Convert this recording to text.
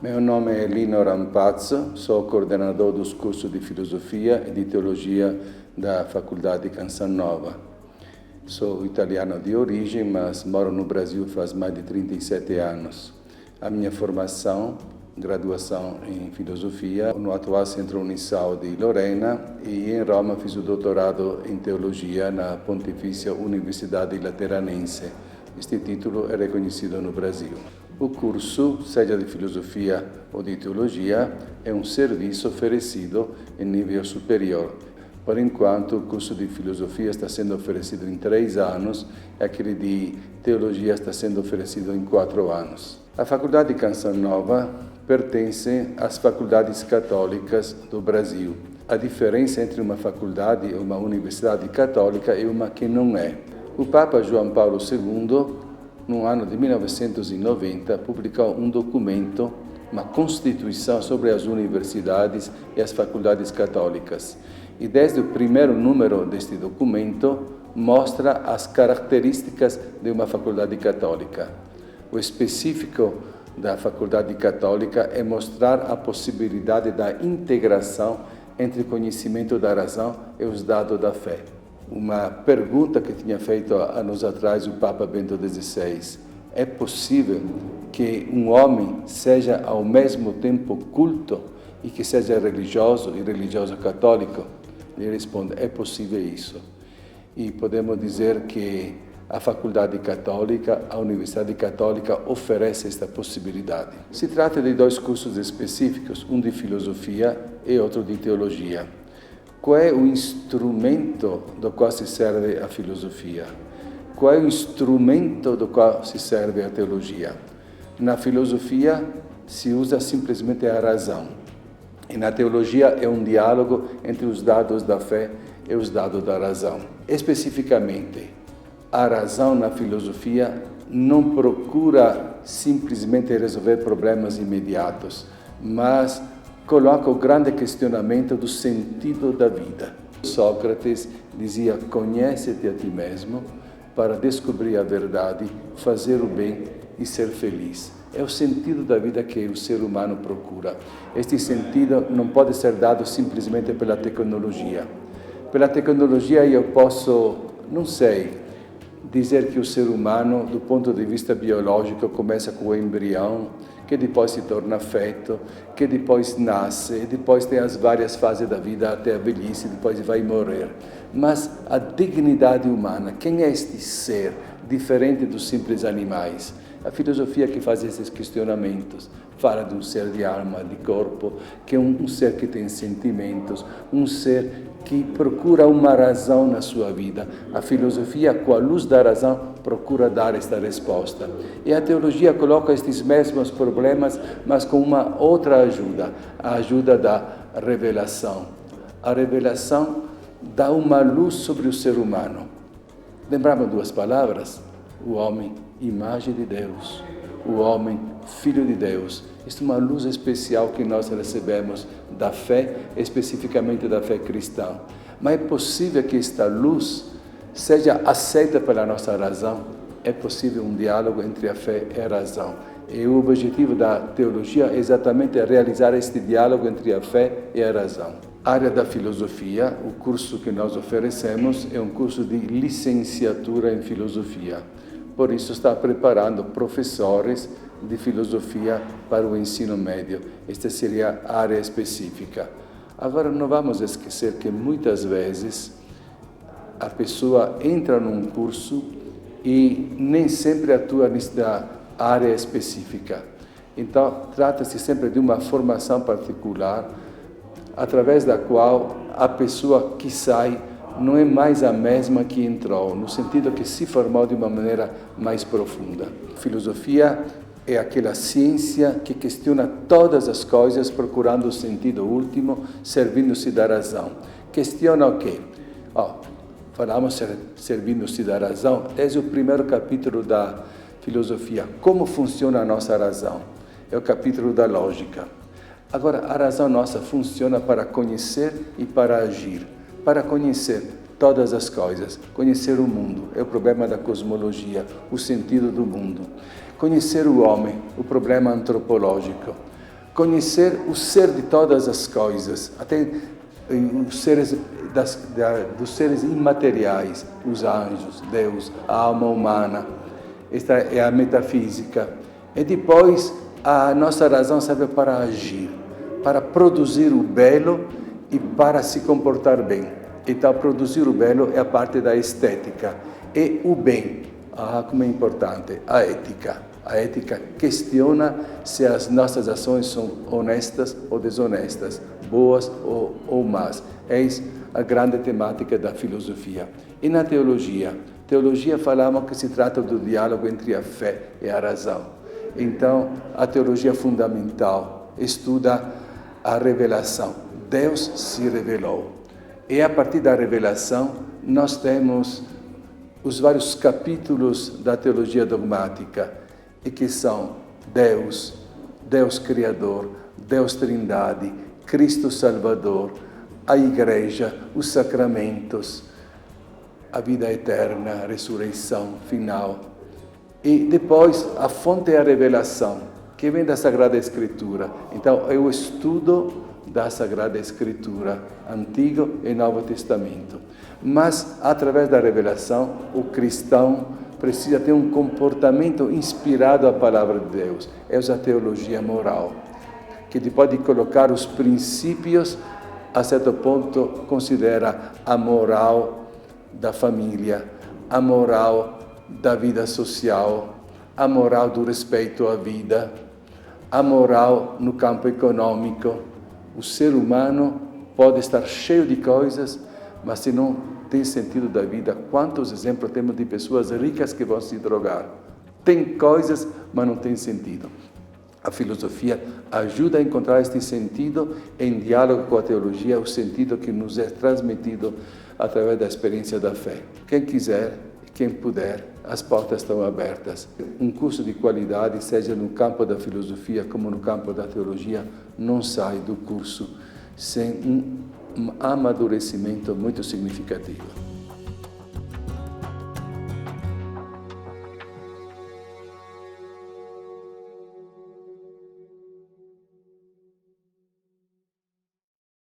Meu nome é Lino Rampazzo, sou coordenador dos cursos de Filosofia e de Teologia da Faculdade Canção Nova. Sou italiano de origem, mas moro no Brasil faz mais de 37 anos. A minha formação, graduação em Filosofia, no atual Centro Unisal de Lorena, e em Roma fiz o doutorado em Teologia na Pontifícia Universidade Lateranense. Este título é reconhecido no Brasil. O curso, seja de Filosofia ou de Teologia, é um serviço oferecido em nível superior. Por enquanto, o curso de Filosofia está sendo oferecido em 3 anos e aquele de Teologia está sendo oferecido em 4 anos. A Faculdade Canção Nova pertence às faculdades católicas do Brasil. A diferença entre uma faculdade e uma universidade católica é uma que não é. O Papa João Paulo II, no ano de 1990, publicou um documento, uma Constituição sobre as universidades e as faculdades católicas. E desde o primeiro número deste documento, mostra as características de uma faculdade católica. O específico da faculdade católica é mostrar a possibilidade da integração entre o conhecimento da razão e os dados da fé. Uma pergunta que tinha feito há anos atrás o Papa Bento XVI: é possível que um homem seja ao mesmo tempo culto e que seja religioso e religioso católico? Ele responde: é possível isso. E podemos dizer que a Faculdade Católica, a Universidade Católica oferece esta possibilidade. Se trata de 2 cursos específicos, um de Filosofia e outro de Teologia. Qual é o instrumento do qual se serve a filosofia? Qual é o instrumento do qual se serve a teologia? Na filosofia se usa simplesmente a razão. E na teologia é um diálogo entre os dados da fé e os dados da razão. Especificamente, a razão na filosofia não procura simplesmente resolver problemas imediatos, mas coloca o grande questionamento do sentido da vida. Sócrates dizia: conhece-te a ti mesmo para descobrir a verdade, fazer o bem e ser feliz. É o sentido da vida que o ser humano procura. Este sentido não pode ser dado simplesmente pela tecnologia. Pela tecnologia eu posso, não sei, dizer que o ser humano, do ponto de vista biológico, começa com o embrião, que depois se torna feto, que depois nasce, e depois tem as várias fases da vida até a velhice, depois vai morrer. Mas a dignidade humana, quem é este ser diferente dos simples animais? A filosofia que faz esses questionamentos fala de um ser de alma, de corpo, que é um ser que tem sentimentos, um ser que procura uma razão na sua vida. A filosofia, com a luz da razão, procura dar esta resposta. E a teologia coloca estes mesmos problemas, mas com uma outra ajuda, a ajuda da revelação. A revelação dá uma luz sobre o ser humano. Lembramos 2 palavras? O homem, imagem de Deus. O homem, filho de Deus. Isto é uma luz especial que nós recebemos da fé, especificamente da fé cristã. Mas é possível que esta luz seja aceita pela nossa razão? É possível um diálogo entre a fé e a razão. E o objetivo da teologia é exatamente realizar este diálogo entre a fé e a razão. A área da filosofia, o curso que nós oferecemos, é um curso de licenciatura em filosofia. Por isso está preparando professores de filosofia para o ensino médio. Esta seria a área específica. Agora, não vamos esquecer que muitas vezes a pessoa entra num curso e nem sempre atua nesta área específica. Então, trata-se sempre de uma formação particular, através da qual a pessoa que sai não é mais a mesma que entrou, no sentido que se formou de uma maneira mais profunda. Filosofia é aquela ciência que questiona todas as coisas, procurando o sentido último, servindo-se da razão. Questiona o quê? Falamos servindo-se da razão desde o primeiro capítulo da filosofia. Como funciona a nossa razão? É o capítulo da lógica. Agora, a razão nossa funciona para conhecer e para agir. Para conhecer todas as coisas, conhecer o mundo, é o problema da cosmologia, o sentido do mundo. Conhecer o homem, o problema antropológico. conhecer o ser de todas as coisas, até os seres dos seres imateriais, os anjos, Deus, a alma humana. Esta é a metafísica. E depois a nossa razão serve para agir, para produzir o belo e para se comportar bem. Então, produzir o belo é a parte da estética. E o bem, como é importante, a ética. A ética questiona se as nossas ações são honestas ou desonestas, boas ou más. Eis a grande temática da filosofia. E na teologia? Teologia falamos que se trata do diálogo entre a fé e a razão. Então, a teologia fundamental estuda a revelação. Deus se revelou. E a partir da revelação, nós temos os vários capítulos da teologia dogmática, e que são Deus, Deus Criador, Deus Trindade, Cristo Salvador, a Igreja, os sacramentos, a vida eterna, a ressurreição final. E depois a fonte é a revelação, que vem da Sagrada Escritura. Então é o estudo da Sagrada Escritura, Antigo e Novo Testamento. Mas através da revelação, o cristão precisa ter um comportamento inspirado à palavra de Deus. Essa é a teologia moral, que depois de colocar os princípios, a certo ponto considera a moral da família, a moral da vida social, a moral do respeito à vida, a moral no campo econômico. O ser humano pode estar cheio de coisas, mas se não tem sentido da vida, quantos exemplos temos de pessoas ricas que vão se drogar? Tem coisas, mas não tem sentido. A filosofia ajuda a encontrar este sentido em diálogo com a teologia, o sentido que nos é transmitido através da experiência da fé. Quem quiser, quem puder, as portas estão abertas. Um curso de qualidade, seja no campo da filosofia como no campo da teologia, não sai do curso sem um amadurecimento muito significativo.